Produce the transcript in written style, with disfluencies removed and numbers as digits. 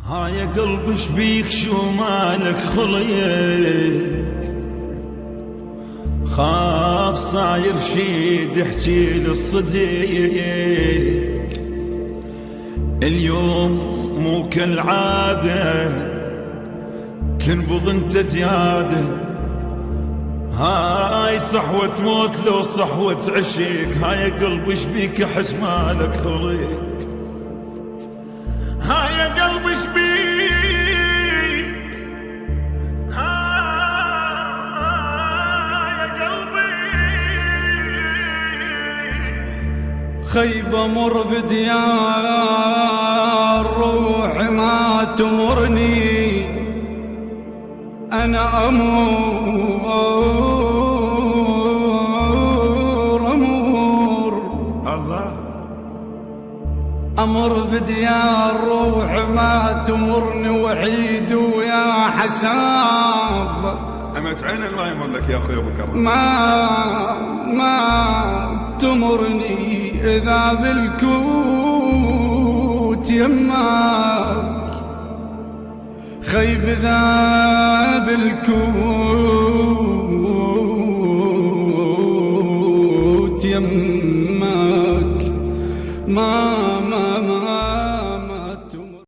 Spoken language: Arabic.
ها يا قلبي شبيك شو مالك خليك خاف صاير شي تحكي للصديق اليوم مو كالعادة تنبض انت زيادة هاي صحوة موت لو صحوة عشيك ها يا قلبي شبيك احس مالك خليك ها يا قلبي شبيك ها يا قلبي خيبة مر بديار روحي ما تمرني أنا أمر بديار روحي ما تمرني وحيد ويا حساف أمت عين الله يمر لك يا أخوي أبو كرم ما تمرني إذا بالكوت يماك خيب ذا بالكوت